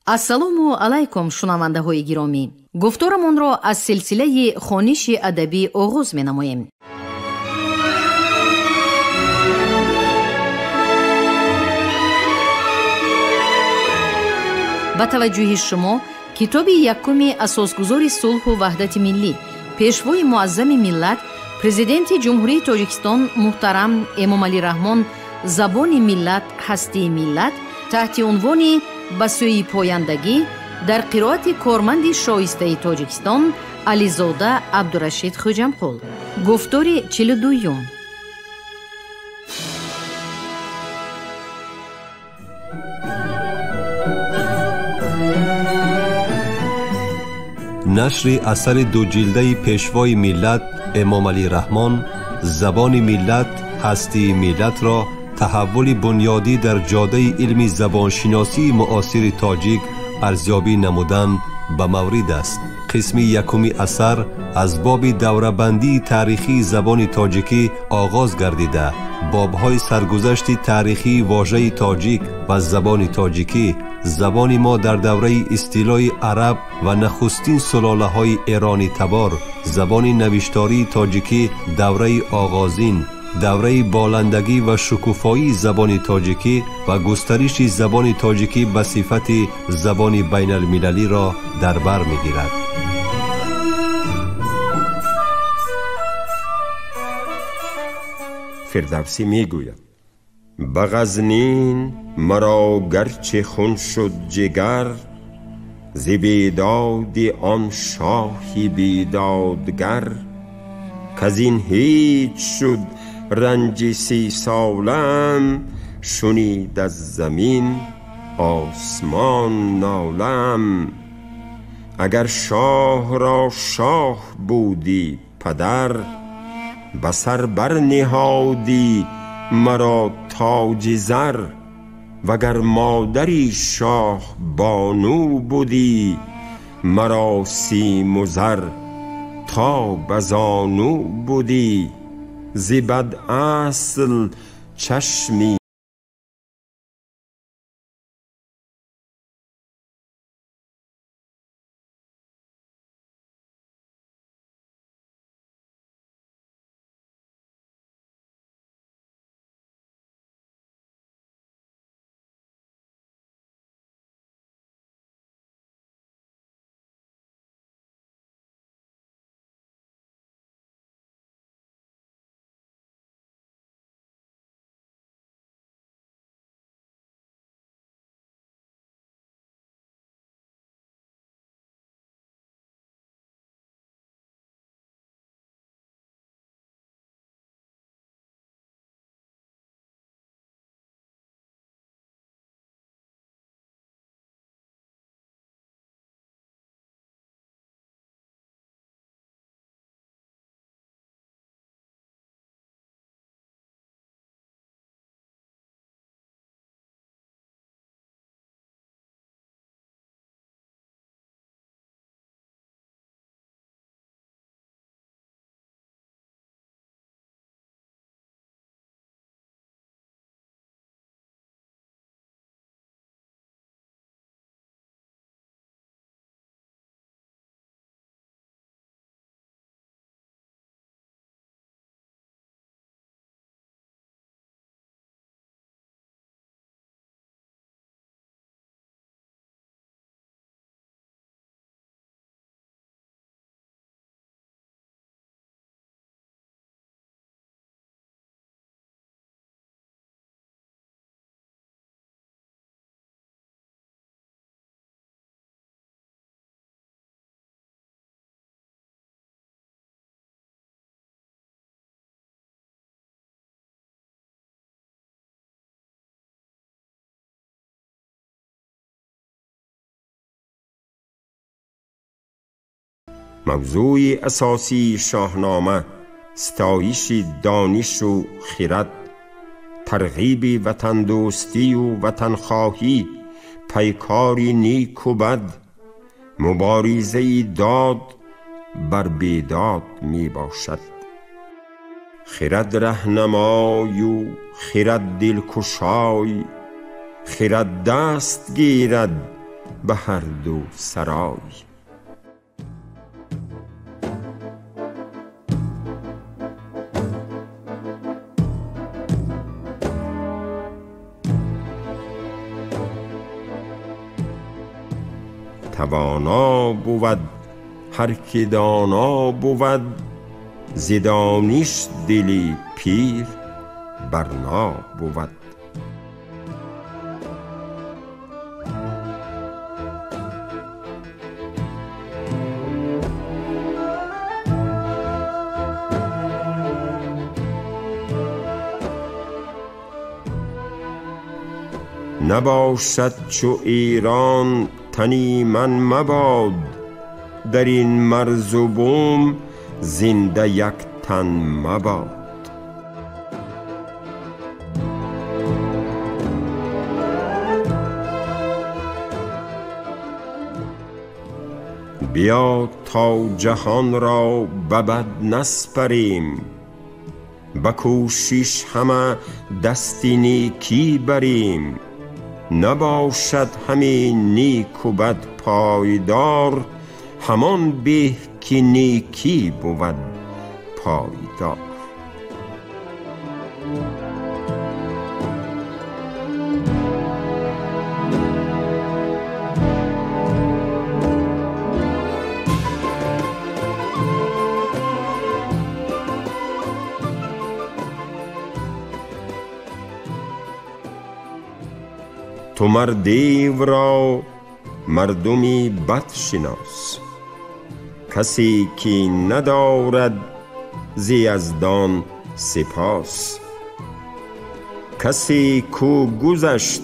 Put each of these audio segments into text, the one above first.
ассалому алайкум шунавандаҳои гиромӣ. гуфторамонро аз силсилаи хониши адабӣ оғоз менамоем. ба таваҷҷӯҳи шумо китоби якуми асосгузори сулҳу ваҳдати миллӣ, пешвои муаззами миллат, президенти ҷумҳурии Тоҷикистон муҳтарам Эмомалӣ Раҳмон забони миллат ҳастии миллат таҳти унвони ба сӯи пояндагӣ дар қироати корманди шоистаи Тоҷикистон Ализода Абдурашид Хуҷамқул. гуфтори 42. نشر اثر دوجلده پیشوای ملت امامعلی رحمان زبان ملت هستی ملت را تحول بنیادی در جاده علم زبانشناسی معاصر تاجیک ارزیابی نمودن به مورد است. قسم یکمی اثر از باب دوره‌بندی تاریخی زبان تاجیکی آغاز گردیده بابهای سرگذشت تاریخی واژه تاجیک و زبان تاجیکی، زبان ما در دوره استیلای عرب و نخستین سلاله های ایرانی تبار، زبان نوشتاری تاجیکی دوره آغازین، دوره بالندگی و شکوفایی زبان تاجیکی و گسترش زبان تاجیکی به صفت زبان بین المللی را در بر می‌گیرد. فردوسی میگوید به غزنین مرا گرچه خون شد جگر، ز بیداد آن شاهی بیدادگر، کز این هیچ شد رنج 30 سالم، شنید از زمین آسمان نالم. اگر شاه را شاه بودی پدر، به سر بر نهادی مرا تاج زر، وگر مادری شاه بانو بودی، مرا سیم و زر تا بزانو بودی. ز بد اصل چشمی موضوع اساسی شاهنامه ستایش دانش و خرد، ترغیب وطن دوستی و وطن خواهی، پیکار نیک و بد، مبارزه داد بر بیداد می باشد. خرد رهنمای و خرد دلکشای، خرد دست گیرد به هر دو سرای. توانا بود هر که دانا بود، ز دانش دلی پیر برنا بود. نباشد چو ایران تنی من مباد، در این مرز و بوم زنده یک تن مباد. بیا تا جهان را به بد نسپریم، به کوشش همه دست نیکی بریم. نباشد همین نیک و بد پایدار، همان به که نیکی بود پایدار. تو دیو را مردمی بد شناس، کسی که ندارد ز یزدان سپاس. کسی کو گذشت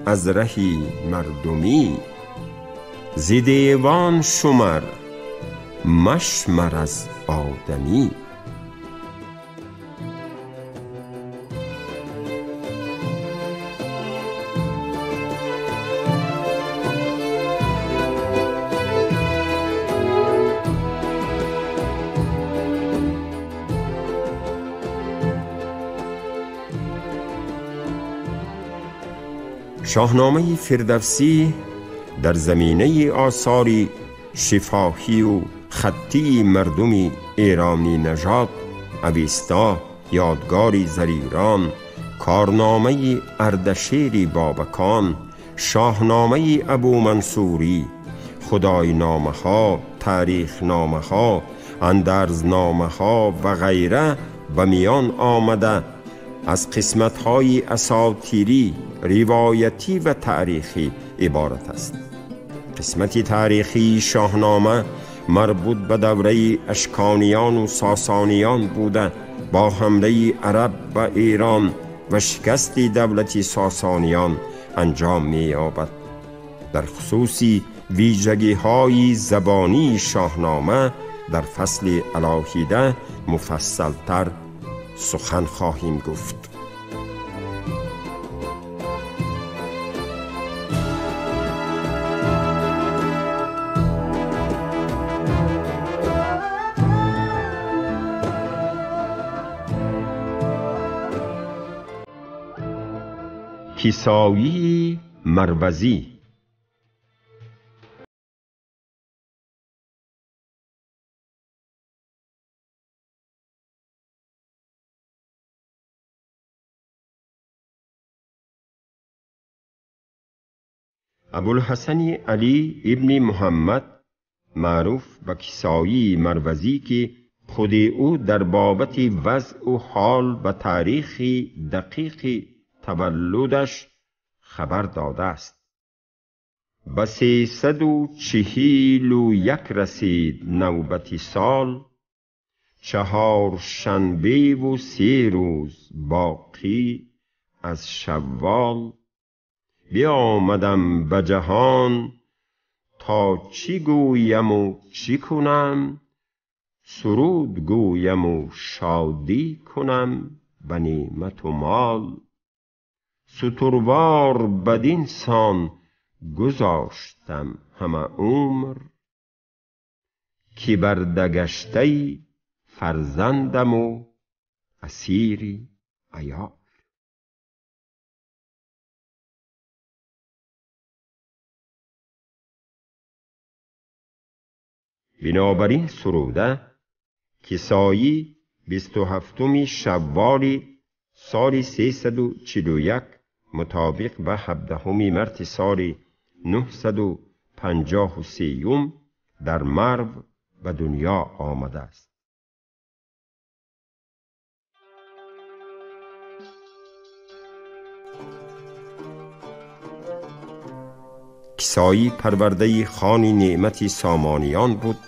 از رهی مردمی، ز دیوان شمر مشمر از آدمی. شاهنامه فردوسی در زمینه آثار شفاهی و خطی مردم ایرانی نژاد اوستا، یادگاری زریران، کارنامه اردشیر بابکان، شاهنامه ابو منصوری، خدای نامه ها، تاریخ نامه ها، اندرز نامه ها و غیره به میان آمده از قسمت های اساطیری، روایتی و تاریخی عبارت است. قسمت تاریخی شاهنامه مربوط به دوره اشکانیان و ساسانیان بوده، با حمله عرب به ایران و شکست دولت ساسانیان انجام می یابد. در خصوص ویژگی های زبانی شاهنامه در فصل علاهیده مفصل تر سخن خواهیم گفت. کیسایی مروزی. ابوالحسن علی ابن محمد معروف به کیسایی مروزی که خود او در بابت وضع و حال و تاریخ دقیق تولدش خبر داده است. به 341 رسید نوبت سال، 4 شنبه و 3 روز باقی از شوال. بیامدم به جهان تا چی گویم و چی کنم، سرود گویم و شادی کنم به نعمت و مال. ستروار بدین سان گذاشتم همه عمر، که بردگشته فرزندم و اسیر عیال. بنابراین سروده کسایی 27 شوال سال 341 مطابق به 17 مارس سال 953 در مرو به دنیا آمده است. کسایی پرورده خان نعمت سامانیان بود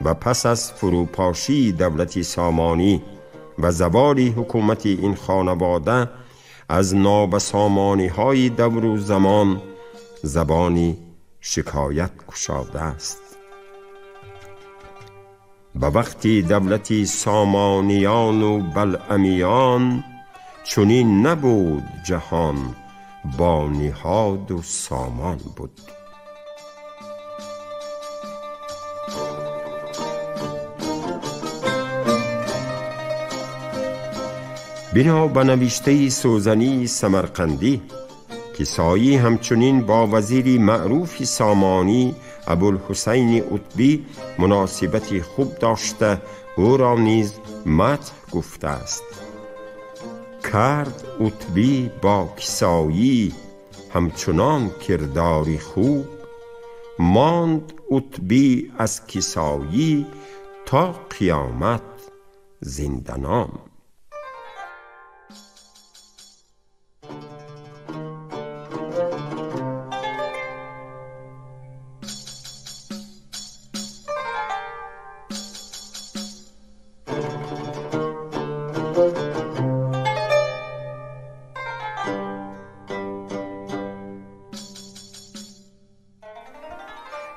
و پس از فروپاشی دولت سامانی و زوال حکومت این خانواده از نابسامانی های دور و زمان زبانی شکایت گشاده است. به وقتی دولت سامانیان و بلعمیان چنین نبود جهان، با نهاد و سامان بود. بنا به نوشته سوزنی سمرقندی، کسایی همچنین با وزیر معروف سامانی ابوالحسین عتبی مناسبت خوب داشته او را نیز مدح گفته است. کرد عتبی با کسایی همچنان کرداری خوب، ماند عتبی از کسایی تا قیامت زندنام.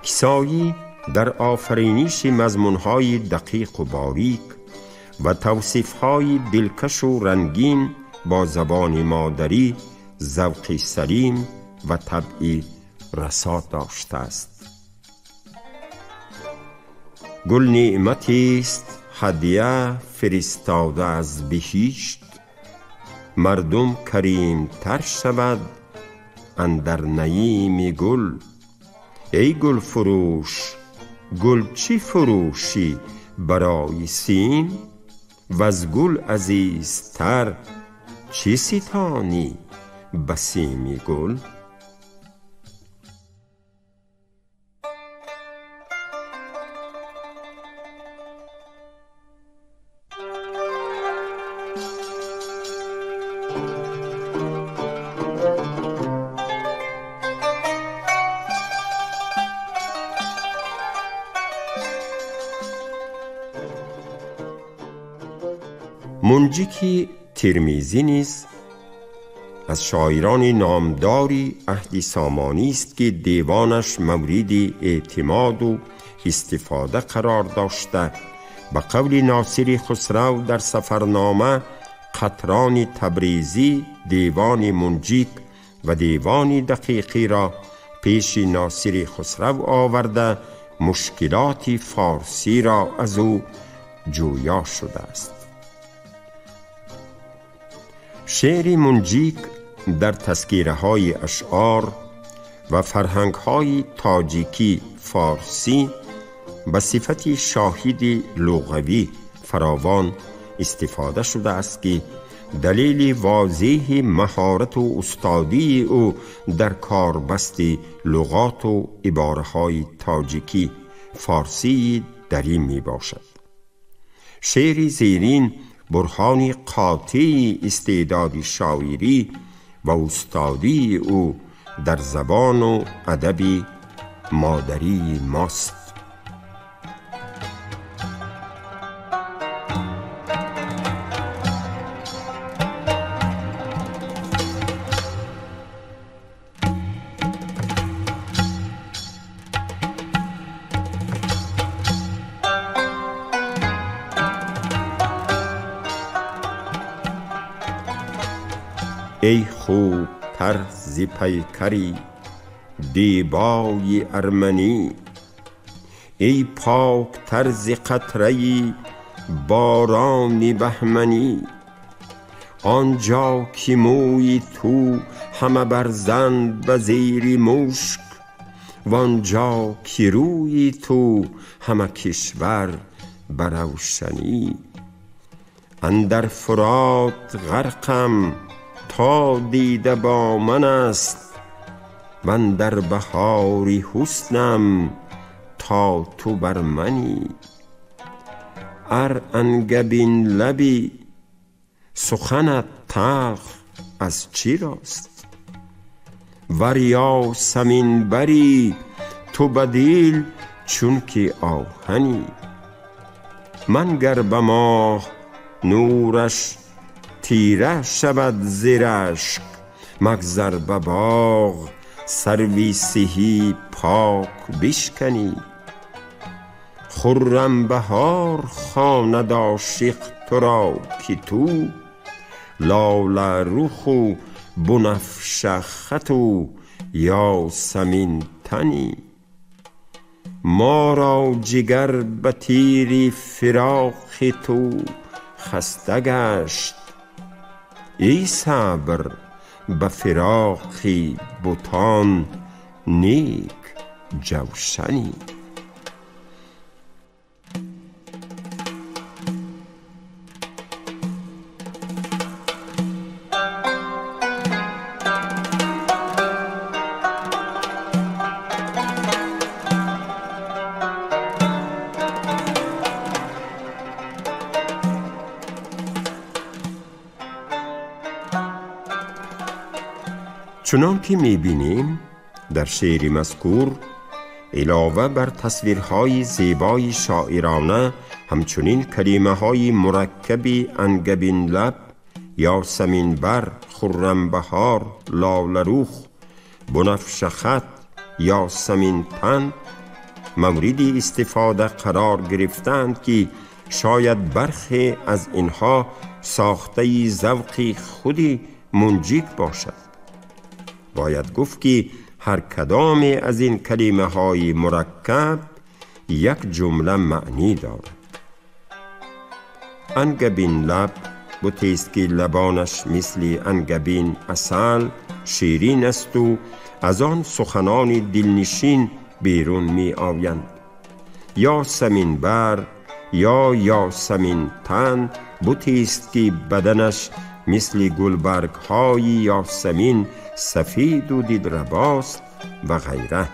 کسایی در آفرینش مضمون‌های دقیق و باریک و توصیف‌های دلکش و رنگین با زبان مادری ذوقی سلیم و طبعی رسا داشته است. گل نعمتی است هدیه فرستاده از بهشت، مردم کریم تر شود اندر نعیم گل. ای گل فروش، گل چی فروشی برای سیم؟ و از گل عزیزتر چی ستانی به سیم گل؟ منجیک ترمیزی نیز از شاعران نامداری عهد سامانی است که دیوانش مورد اعتماد و استفاده قرار داشته. به قول ناصر خسرو در سفرنامه، قطران تبریزی دیوان منجیک و دیوان دقیقی را پیش ناصر خسرو آورده مشکلات فارسی را از او جویا شده است. شعر منجیک در تذکیره های اشعار و فرهنگ های تاجیکی فارسی به صفت شاهد لغوی فراوان استفاده شده است که دلیل واضح مهارت و استادی او در کاربست لغات و عباره های تاجیکی فارسی در این می باشد. شعر زیرین برهان قاطع استعداد شاعری و استادی او در زبان و ادب مادری ماست. ای خوب تر ز پیکری دیبای ارمنی، ای پاک تر ز قطره باران بهمنی. آنجا که موی تو همه برزند به زیر مشک، وانجا که روی تو همه کشور بروشنی. اندر فرات غرقم تا دیده با من است، واندر بهاری حسنم تا تو بر منی. ار انگبین لبی سخنت تلخ از چی راست، ور یاسمین بری تو بدیل چون که آهنی. منگر به ماه نورش تیره شود زیر اشک، مگذر به باغ سروی سهی پاک بشکنی. خرم بهار خواند عاشق تو را که تو، لاله رخ و بنفشه خط و یاسمین تنی. ما را جگر به تیر فراق تو خسته گشت، ای صبر به فراق بتان نیک جوشنی. چنان که می‌بینیم در شعر مذکور علاوه بر تصویرهای زیبای شاعرانه، همچنین کلمه‌های مرکب انگبین لب، یاسمین بر، خرم بهار، لاله رخ، بنفشه خط، یاسمین تن مورد استفاده قرار گرفتند که شاید برخی از اینها ساخته ذوق خودی منجیک باشد. باید گفت که هر کدام از این کلمه های مرکب یک جمله معنی دارد. انگبین لب بوتی است که لبانش مثل انگبین عسل شیرین است و از آن سخنان دلنشین بیرون می آیند. یاسمین بر یا یاسمین تن بوتی است که بدنش مثل گلبرگ های یاسمین سفید و دلرباست و غیره.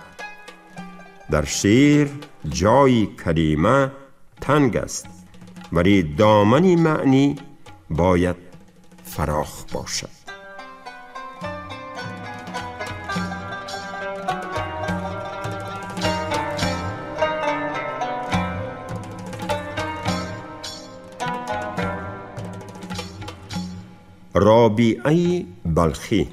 در شعر جای کلمه تنگ است، ولی دامن معنی باید فراخ باشد. رابعه بلخی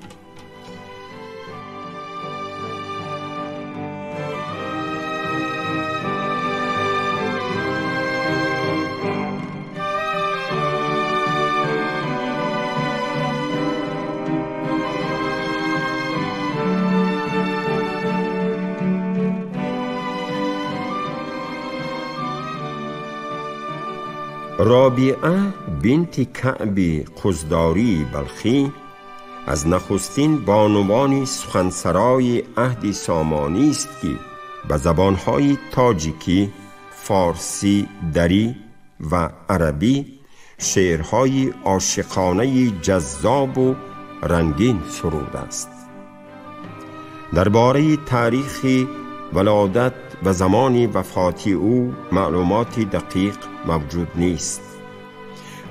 رابعه بنت کعب قزداری بلخی از نخستین بانوان سخنسرای عهد سامانی است که به زبانهای تاجیکی، فارسی، دری و عربی شعرهای عاشقانه جذاب و رنگین سروده است. درباره تاریخ ولادت و زمان وفات او معلومات دقیق موجود نیست.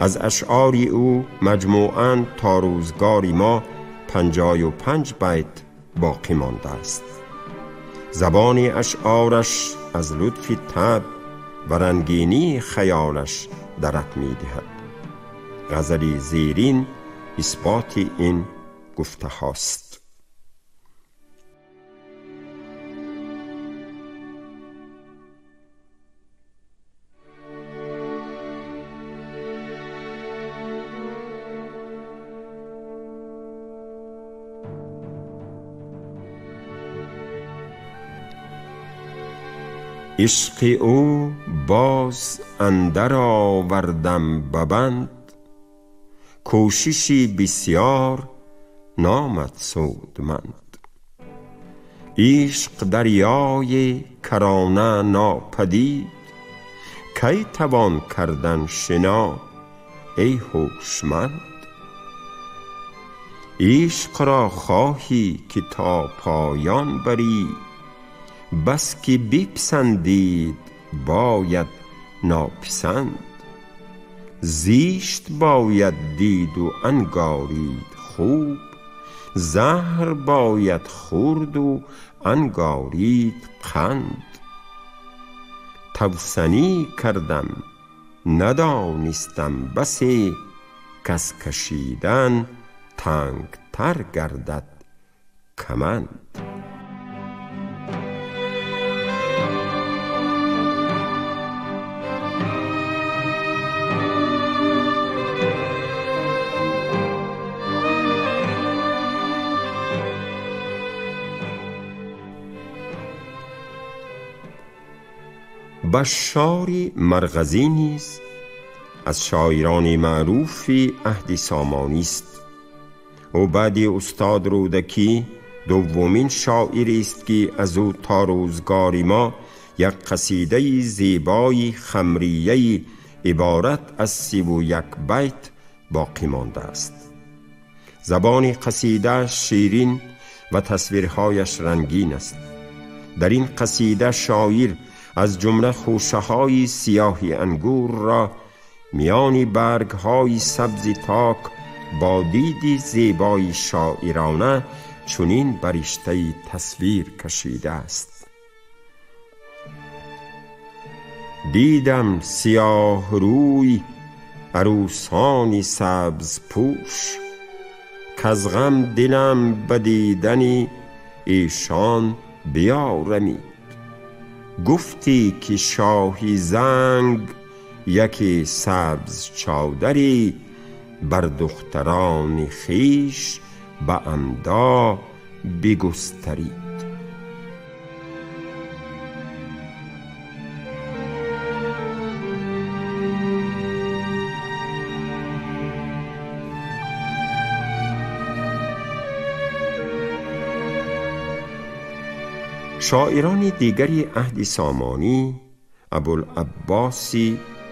از اشعار او مجموعاً تا روزگار ما 55 بیت باقی مانده است. زبان اشعارش از لطف طبع و رنگینی خیالش درک می دهد. غزل زیرین اثبات این گفته هاست. عشق او باز اندر آوردم ببند، کوششی بسیار نامد سودمند. عشق دریای کرانه ناپدید، کی توان کردن شنا ای هوشمند؟ عشق را خواهی که تا پایان بری، بس که بپسندید باید ناپسند. زیشت باید دید و انگارید خوب، زهر باید خورد و انگارید قند. توسنی کردم ندانستم بسی، کز کشیدن تنگ تر گردد کمند. بشار مرغزی نیز از شاعران معروف عهد سامانی است. او بعد استاد رودکی دومین شاعری است که از او تا روزگار ما یک قصیده زیبای خمریه عبارت از 31 بیت باقی مانده است. زبان قصیده شیرین و تصویرهایش رنگین است. در این قصیده شاعر از جمله خوشه های سیاهی انگور را میان برگ های سبز تاک با دیدی زیبای شاعرانه چنین برشته تصویر کشیده است: دیدم سیاه روی عروسان سبز پوش، کز غم دلم بدیدنی ایشان بیارمید. گفتی که شاهی زنگ یکی سبز چادری، بر دختران خیش به عمدا بگسترید. شاعران دیگری عهد سامانی ابوالعباس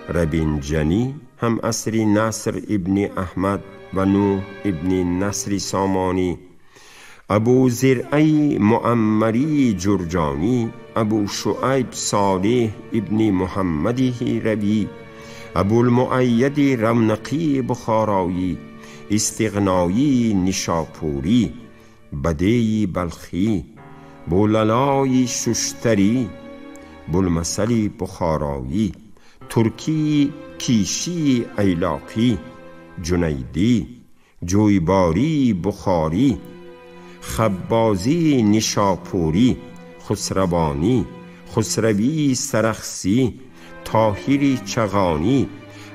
ربینجنی هم عصری نصر ابن احمد و نوح ابن نصر سامانی، ابو زرعی معمری جرجانی، ابو شعیب صالح ابن محمدی ربی، ابو المؤید رونقی بخارایی، استغنایی نشاپوری، بدی بلخی، بوللای ششتری، بولمثل بخارایی، ترکی کیشی ایلاقی، جنیدی، جویباری بخاری، خبازی نشاپوری، خسروانی، خسروی سرخسی، طاهری چغانی،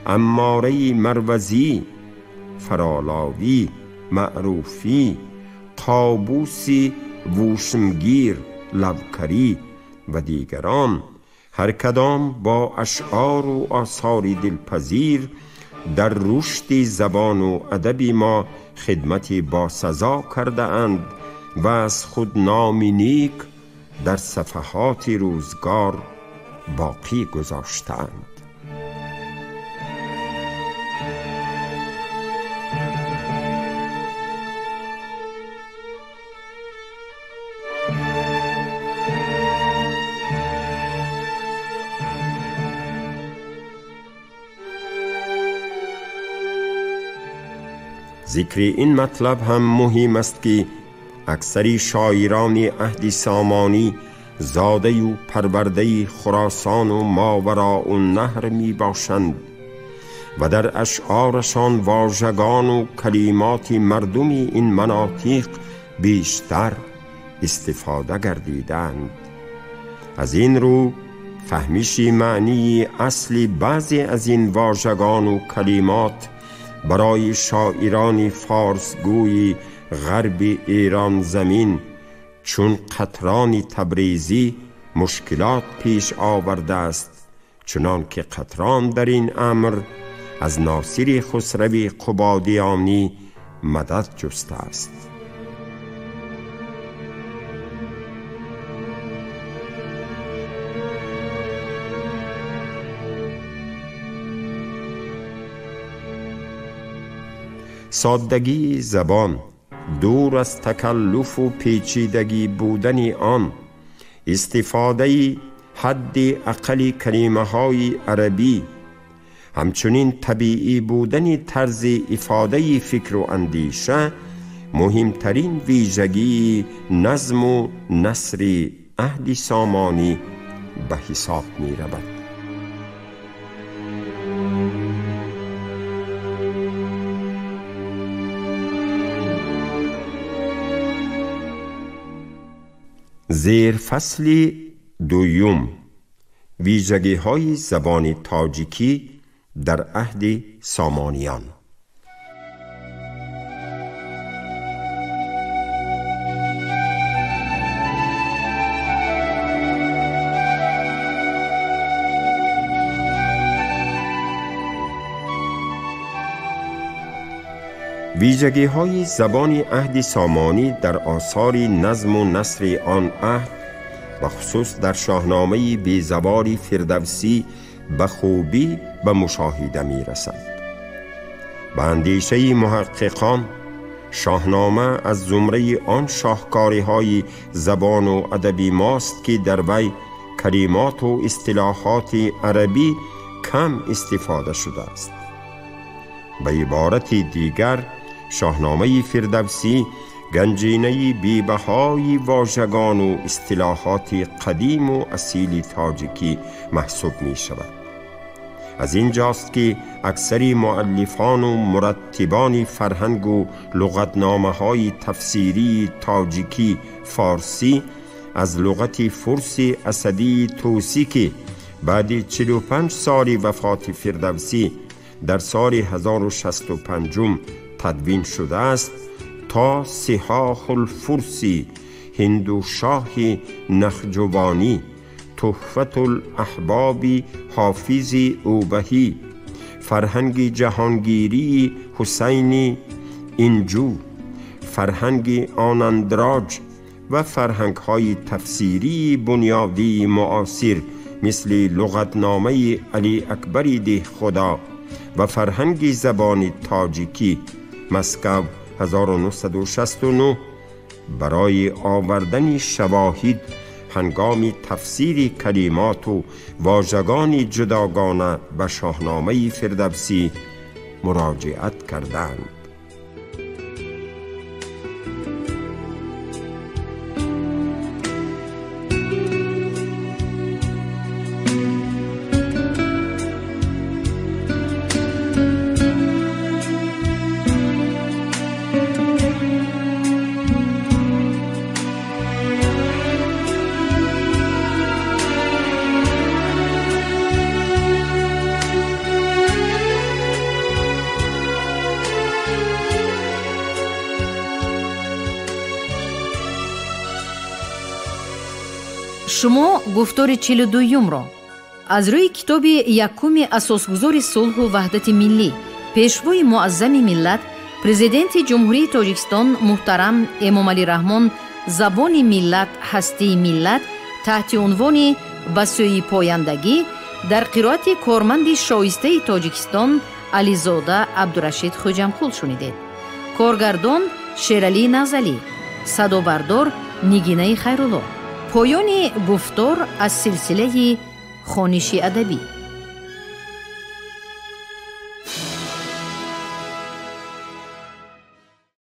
عماری مروزی، فرالاوی، معروفی، قابوسی ووشمگیر، لبکری و دیگران، هر کدام با اشعار و آثار دلپذیر در رشد زبان و ادب ما خدمت باسزا کرده اند و از خود نامی نیک در صفحات روزگار باقی گذاشتند. ذکر این مطلب هم مهم است که اکثر شاعران عهد سامانی زاده و پرورده خراسان و ماوراء النهر می باشند و در اشعارشان واژگان و کلمات مردم این مناطق بیشتر استفاده گردیدند. از این رو فهمیش معنی اصلی بعضی از این واژگان و کلمات برای شاعران فارسگوی غرب ایران زمین چون قطران تبریزی مشکلات پیش آورده است، چنان که قطران در این امر از ناصر خسروی قبادیانی مدد جسته است. سادگی زبان، دور از تکلف و پیچیدگی بودن آن، استفاده حد اقل کلمه های عربی، همچنین طبیعی بودن طرز افاده فکر و اندیشه مهمترین ویژگی نظم و نثر عهد سامانی به حساب می رود. زیر فصل دوم، ویژگی های زبان تاجیکی در عهد سامانیان. ویژگی های زبان عهد سامانی در آثار نظم و نثر آن عهد و خصوص در شاهنامه بیزبان فردوسی به خوبی به مشاهده می رسند. به اندیشه محققان، شاهنامه از زمره آن شاهکاری های زبان و ادبی ماست که در وی کلمات و اصطلاحات عربی کم استفاده شده است. به عبارت دیگر، شاهنامه فردوسی گنجینه بی‌بهای واژگان و اصطلاحات قدیم و اصیل تاجیکی محسوب می شود. از اینجاست که اکثر مؤلفان و مرتبان فرهنگ و لغتنامه های تفسیری تاجیکی فارسی از لغت فارس اسدی توسی که بعد 45 سال وفات فردوسی در سال 1065 تدوین شده است تا صحاح الفرسی، هندوشاه نخجوانی، تحفت الاحباب حافظ اوبهی، فرهنگ جهانگیری حسین اینجو، فرهنگ آنندراج و فرهنگ های تفسیری بنیادی معاصر مثل لغتنامه علی اکبر ده خدا و فرهنگ زبان تاجیکی مسکو 1969 برای آوردن شواهد هنگام تفسیر کلمات و واژگان جداگانه به شاهنامه فردوسی مراجعت کردند. شما گفتار 42 را از روی کتاب یکم اساسگذار صلح و وحدت ملی، پیشوای معظم ملت، پرزیدنت جمهوری تاجیکستان محترم امام علی رحمان، زبان ملت هستی ملت، تحت عنوان به سوی پایندگی در قرائت کارمند شایسته تاجیکستان علیزاده عبدالرشید خوجمخول شنیدید. کارگردان شیرعلی نزلی، صدابردار نگینه خیرالله. پایان گفتار از سلسله خوانش ادبی.